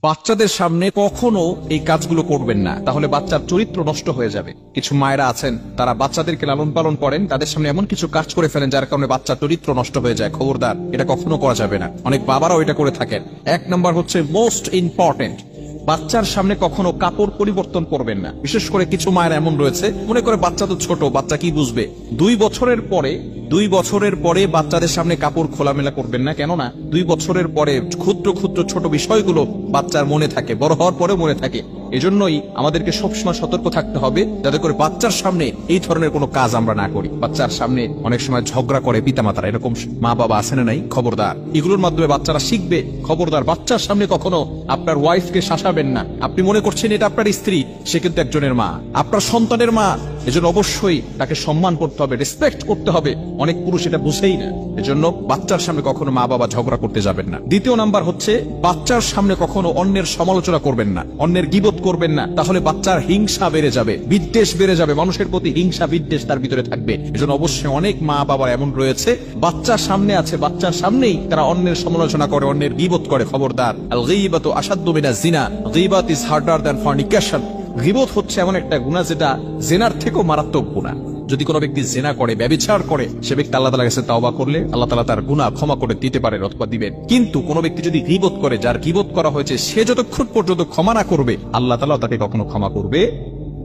বাচ্চাদের সামনে কখনো এই কাজগুলো করবেন না, তাহলে বাচ্চার চরিত্র নষ্ট হয়ে যাবে। কিছু মায়েরা আছেন, তারা বাচ্চাদেরকে লালন পালন করেন, তাদের সামনে এমন কিছু কাজ করে ফেলেন যার কারণে বাচ্চার চরিত্র নষ্ট হয়ে যায়। খবরদার, এটা কখনো করা যাবে না। অনেক বাবারাও এটা করে থাকেন। এক নাম্বার হচ্ছে মোস্ট ইম্পর্টেন্ট, বাচ্চার সামনে কখনো কাপড় পরিবর্তন করবেন না। বিশেষ করে কিছু মায়ের এমন রয়েছে, মনে করে বাচ্চা তো ছোট, বাচ্চা কি বুঝবে। 2 বছরের পরে বাচ্চাদের সামনে কাপড় খোলামেলা করবেন না। কেননা 2 বছরের পরে ক্ষুদ্র ক্ষুদ্র ছোট বিষয়গুলো বাচ্চার মনে থাকে, বড় হওয়ার পরেও মনে থাকে। এজন্যই আমাদেরকে সবসময় সতর্ক থাকতে হবে যাতে করে বাচ্চার সামনে এই ধরনের কোনো কাজ আমরা না করি। বাচ্চার সামনে অনেক সময় ঝগড়া করে পিতামাতারা, এরকম মা বাবা আছে না নাই? খবরদার, এগুলোর মাধ্যমে বাচ্চারা শিখবে। খবরদার, বাচ্চার সামনে কখনো আপনার ওয়াইফকে শাসাবেন না। আপনি মনে করছেন এটা আপনার স্ত্রী, সে কিন্তু একজনের মা, আপনার সন্তানের মা। এজন্য অবশ্যই তাকে সম্মান করতে হবে, রেসপেক্ট করতে হবে। অনেক পুরুষ এটা বুঝেই না। এজন্য বাচ্চার সামনে কখনো মা বাবা ঝগড়া করতে যাবেন না। দ্বিতীয় নাম্বার হচ্ছে, বাচ্চার সামনে কখনো অন্যের সমালোচনা করবেন না, অন্যের গীবত করবেন না। তাহলে বাচ্চার হিংসা বেড়ে যাবে, বিদ্বেষ বেড়ে যাবে, মানুষের প্রতি হিংসা বিদ্বেষ তার ভিতরে থাকবে। এজন্য অবশ্যই অনেক মা বাবা এমন রয়েছে, বাচ্চার সামনে আছে, বাচ্চার সামনেই তারা অন্যের সমালোচনা করে, অন্যের গীবত করে। খবরদার, আল গীবাতু আশাদ্দু মিনাজ জিনা, গীবাত ইজ হার্ডার দ্যান ফরনিকেশন। গীবত হচ্ছে এমন একটা গুনাহ যেটা জেনার থেকেও মারাত্মক গুনাহ। যদি কোনো ব্যক্তি জেনা করে, ব্যভিচার করে, সে ব্যক্তি আল্লাহ তাআলার কাছে তওবা করলে আল্লাহ তাআলা তার গুনাহ ক্ষমা করে দিতে পারেন অথবা দিবেন। কিন্তু কোনো ব্যক্তি যদি গীবত করে, যার গীবত করা হয়েছে, সে যতক্ষণ পর্যন্ত ক্ষমা না করবে আল্লাহ তাআলা তাকে কখনো ক্ষমা করবে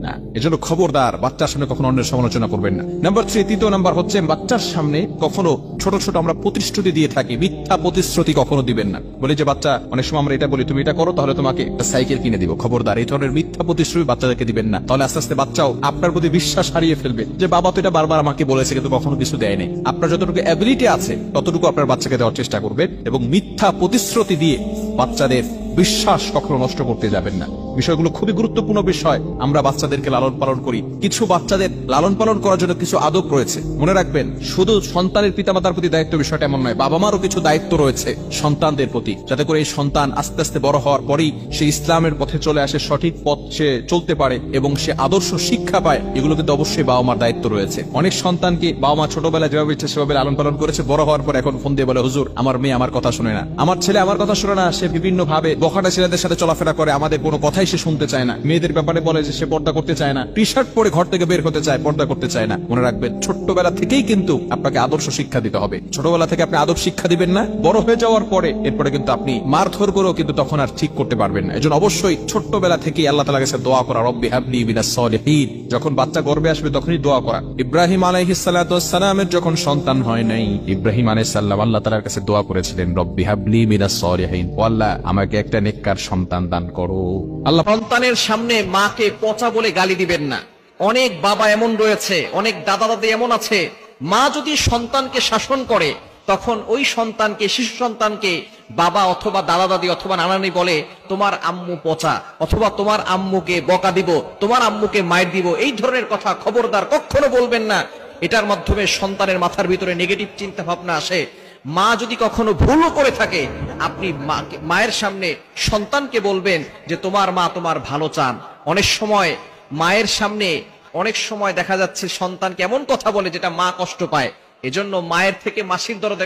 না। এজন্য খবরদার, বাচ্চার সামনে কখনো অন্যের সমালোচনা করবেন না। নাম্বার 3, তৃতীয় নাম্বার হচ্ছে, বাচ্চার সামনে কখনো ছোট ছোট আমরা প্রতিশ্রুতি দিয়ে থাকি, মিথ্যা প্রতিশ্রুতি কখনো দিবেন না। বলি যে বাচ্চা, অনেক সময় আমরা এটা বলি, তুমি এটা করো তাহলে তোমাকে একটা সাইকেল কিনে দিব। খবরদার, এই ধরনের মিথ্যা প্রতিশ্রুতি বাচ্চাদেরকে দিবেন না। তাহলে আস্তে আস্তে বাচ্চাও আপনার প্রতি বিশ্বাস হারিয়ে ফেলবে যে বাবা তো এটা বারবার আমাকে বলেছে কিন্তু কখনো কিছু দেয় নাই। আপনার যতটুকু অ্যাবিলিটি আছে ততটুকু আপনার বাচ্চাকে দেওয়ার চেষ্টা করবেন, এবং মিথ্যা প্রতিশ্রুতি দিয়ে বাচ্চাদের বিশ্বাস কখনো নষ্ট করতে যাবেন না। বিষয়গুলো খুবই গুরুত্বপূর্ণ বিষয়। আমরা বাচ্চাদেরকে লালন পালন করি, কিছু বাচ্চাদের লালন পালন করার জন্য কিছু আদব রয়েছে। মনে রাখবেন, শুধু সন্তানের পিতামাতার প্রতি দায়িত্ব বিষয়টা এমন নয়, বাবা মারও কিছু দায়িত্ব রয়েছে সন্তানদের প্রতি, যাতে করে এই সন্তান আস্তে আস্তে বড় হওয়ার পরেই সে ইসলামের পথে চলে আসে, সঠিক পথ সে চলতে পারে এবং সে আদর্শ শিক্ষা পায়। এগুলো কিন্তু অবশ্যই বাবা মার দায়িত্ব রয়েছে। অনেক সন্তানকে বাবা মা ছোটবেলায় যেভাবে ইচ্ছে সেভাবে লালন পালন করেছে, বড় হওয়ার পর এখন ফোন দিয়ে বলে, হুজুর আমার মেয়ে আমার কথা শুনে না, আমার ছেলে আমার কথা শুনে না, সে বিভিন্ন ভাবে বখাটা ছেলেদের সাথে চলাফেরা করে, আমাদের কোনো কথাই সে শুনতে চায় না। মেয়েদের ব্যাপারে বলে যে সে পর্দা করতে চায় না, টি শার্ট পরে ঘর থেকে বের হতে চায়, পর্দা করতে চায় না। মনে রাখবেন, ছোট্টবেলা থেকেই কিন্তু আপনাকে আদর্শ শিক্ষা দিতে হবে। ছোটবেলা থেকে আপনি আদব শিক্ষা দিবেন না, বড় হয়ে যাওয়ার পরে এরপরে কিন্তু আপনি মারধর করেও কিন্তু তখন আর ঠিক করতে পারবেন না। এজন্য অবশ্যই ছোট্টবেলা থেকেই আল্লাহ তাআলার কাছে দোয়া করা, রব্বি হাবলি মিনাস সলিহিন। যখন বাচ্চা গর্ভে আসবে তখনই দোয়া করা। ইব্রাহিম আলাইহিস সালাতু ওয়াস সালামের যখন সন্তান হয় নাই, ইব্রাহিম আলাইহিস সালাম আল্লাহ তাআলার কাছে দোয়া করেছিলেন, রব্বি হাবলি মিনাস সলিহিন, ও আল্লাহ আমাকে একটা নেককার সন্তান দান করো। আল্লাহ সন্তানের সামনে মাকে পচা বলে গালি দিবেন না। অনেক বাবা এমন রয়েছে, অনেক দাদা দাদি এমন আছে, মা যদি সন্তানকে শাসন করে তখন ওই সন্তানকে, শিশু সন্তানকে বাবা অথবা দাদা দাদি অথবা নানানি বলে, তোমার আম্মু পচা, অথবা তোমার আম্মুকে বকা দিব, তোমার আম্মুকে মায়ের দিব। এই ধরনের কথা খবরদার কখনো বলবেন না। এটার মাধ্যমে সন্তানের মাথার ভিতরে নেগেটিভ চিন্তা ভাবনা আসে। মা যদি কখনো ভুলও করে থাকে, আপনি মায়ের সামনে সন্তানকে বলবেন যে তোমার মা তোমার ভালো চান। অনেক সময় মায়ের সামনে অনেক সময় দেখা যাচ্ছে সন্তানকে এমন কথা বলে যেটা মা কষ্ট পায়। এজন্য মায়ের থেকে মাসির দরদ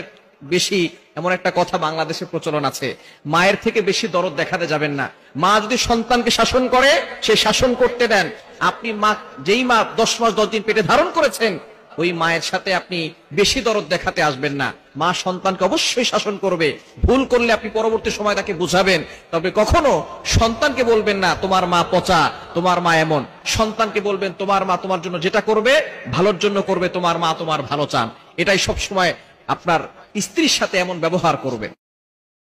বেশি, এমন একটা কথা বাংলাদেশে প্রচলন আছে। মায়ের থেকে বেশি দরদ দেখাতে যাবেন না। মা যদি সন্তানকে শাসন করে, সে শাসন করতে দেন। আপনি মা, যেই মা 10 মাস 10 দিন পেটে ধারণ করেছেন, ওই মায়ের সাথে আপনি বেশি দরদ দেখাতে আসবেন না। মা সন্তানকে অবশ্যই শাসন করবে। ভুল করলে আপনি পরবর্তী সময় তাকে বুঝাবেন, তবে কখনো সন্তানকে বলবেন না তোমার মা পচা, তোমার মা এমন। সন্তানকে বলবেন তোমার মা তোমার জন্য যেটা করবে ভালোর জন্য করবে, তোমার মা তোমার ভালো চান। এটাই সব সময় আপনার স্ত্রীর সাথে এমন ব্যবহার করবেন।